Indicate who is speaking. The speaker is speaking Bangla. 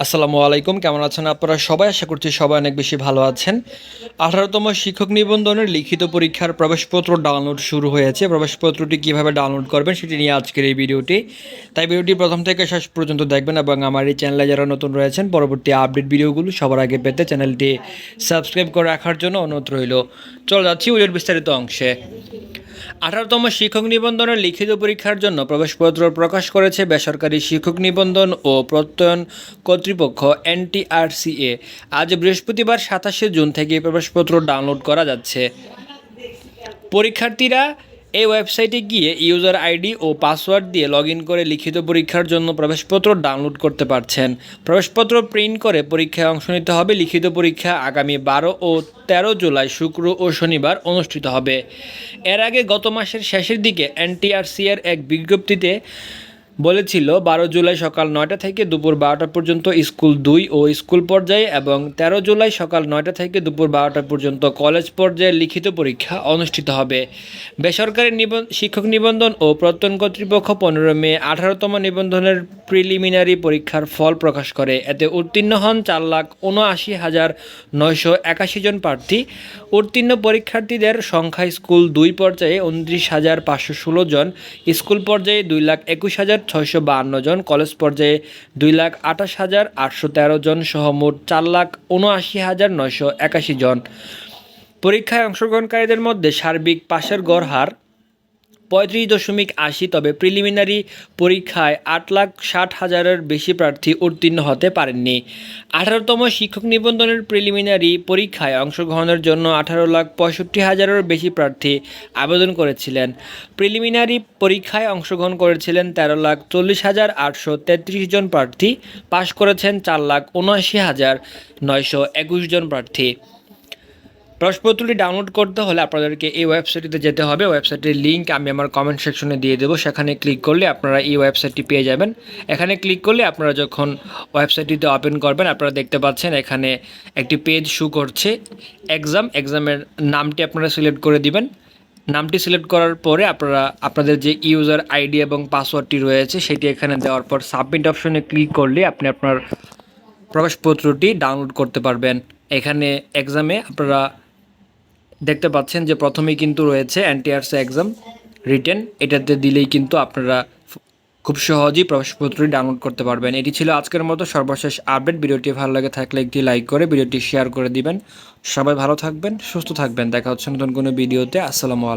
Speaker 1: আসসালামু আলাইকুম, কেমন আছেন আপনারা সবাই? আশা করছি সবাই অনেক বেশি ভালো আছেন। 18তম শিক্ষক নিবন্ধনের লিখিত পরীক্ষার প্রবেশপত্র ডাউনলোড শুরু হয়েছে। প্রবেশপত্রটি কীভাবে ডাউনলোড করবেন সেটি নিয়ে আজকের এই ভিডিওটি। তাই ভিডিওটি প্রথম থেকে শেষ পর্যন্ত দেখবেন এবং আমার এই চ্যানেলে যারা নতুন রয়েছেন পরবর্তী আপডেট ভিডিওগুলো সবার আগে পেতে চ্যানেলটি সাবস্ক্রাইব করে রাখার জন্য অনুরোধ রইল। চলে যাচ্ছি ভিডিওর বিস্তারিত অংশে। 18তম শিক্ষক নিবন্ধনের লিখিত পরীক্ষার জন্য প্রবেশপত্র প্রকাশ করেছে বেসরকারি শিক্ষক নিবন্ধন ও প্রত্যয়ন কর্তৃপক্ষ এনটিআরসিএ। আজ বৃহস্পতিবার 27 জুন থেকে প্রবেশপত্র ডাউনলোড করা যাচ্ছে। পরীক্ষার্থীরা এই ওয়েবসাইটে গিয়ে ইউজার আইডি ও পাসওয়ার্ড দিয়ে লগ ইন করে লিখিত পরীক্ষার জন্য প্রবেশপত্র ডাউনলোড করতে পারছেন। প্রবেশপত্র প্রিন্ট করে পরীক্ষায় অংশ নিতে হবে। লিখিত পরীক্ষা আগামী 12 ও 13 জুলাই শুক্র ও শনিবার অনুষ্ঠিত হবে। এর আগে গত মাসের শেষের দিকে এনটিআরসিএর এক বিজ্ঞপ্তিতে বলেছিল 12 জুলাই সকাল 9টা থেকে দুপুর 12টা পর্যন্ত স্কুল 2 ও স্কুল পর্যায়ে এবং 13 জুলাই সকাল 9টা থেকে দুপুর 12টা পর্যন্ত কলেজ পর্যায়ে লিখিত পরীক্ষা অনুষ্ঠিত হবে। বেসরকারি শিক্ষক নিবন্ধন ও প্রত্যয়ন কর্তৃপক্ষ 15 মে 18তম নিবন্ধনের প্রিলিমিনারি পরীক্ষার ফল প্রকাশ করে। এতে উত্তীর্ণ হন 4,79,981 জন প্রার্থী। উত্তীর্ণ পরীক্ষার্থীদের সংখ্যা স্কুল 2 পর্যায়ে 29,516 জন, স্কুল পর্যায়ে 2,21,652 জন, কলেজ পর্যায়ে 2,28,813 জন সহ মোট 4,79,981 জন। পরীক্ষায় অংশগ্রহণকারীদের মধ্যে সার্বিক পাশের গড় হার 35.80, তবে প্রিলিমিনারি পরীক্ষায় 8,60,000-এর বেশি প্রার্থী উত্তীর্ণ হতে পারেননি। 18তম শিক্ষক নিবন্ধনের প্রিলিমিনারি পরীক্ষায় অংশগ্রহণের জন্য 18,65,000-এরও বেশি প্রার্থী আবেদন করেছিলেন। প্রিলিমিনারি পরীক্ষায় অংশগ্রহণ করেছিলেন 13,40,833 জন প্রার্থী। পাশ করেছেন 4,79,921 জন প্রার্থী। প্রশ্নপত্রটি ডাউনলোড করতে হলে আপনাদেরকে এই ওয়েবসাইটটিতে যেতে হবে। ওয়েবসাইটের লিঙ্ক আমি আমার কমেন্ট সেকশনে দিয়ে দেবো। সেখানে ক্লিক করলে আপনারা এই ওয়েবসাইটটি পেয়ে যাবেন। এখানে ক্লিক করলে আপনারা যখন ওয়েবসাইটটিতে ওপেন করবেন আপনারা দেখতে পাচ্ছেন এখানে একটি পেজ শো করছে এক্সামের নামটি আপনারা সিলেক্ট করে দিবেন। নামটি সিলেক্ট করার পরে আপনারা আপনাদের যে ইউজার আইডি এবং পাসওয়ার্ডটি রয়েছে সেটি এখানে দেওয়ার পর সাবমিট অপশনে ক্লিক করলে আপনি আপনার প্রবেশপত্রটি ডাউনলোড করতে পারবেন। এখানে এক্সামে আপনারা দেখতে পাচ্ছেন যে প্রথমেই কিন্তু রয়েছে এনটিআরসি এক্সাম রিটেন, এটাতে দিলেই কিন্তু আপনারা খুব সহজেই প্রবেশপত্রটি ডাউনলোড করতে পারবেন। এটি ছিল আজকের মতো সর্বশেষ আপডেট। ভিডিওটি ভালো লাগে থাকলে একটি লাইক করে ভিডিওটি শেয়ার করে দিবেন। সবাই ভালো থাকবেন, সুস্থ থাকবেন। দেখা হচ্ছে নতুন কোনো ভিডিওতে। আসসালামু আলাইকুম।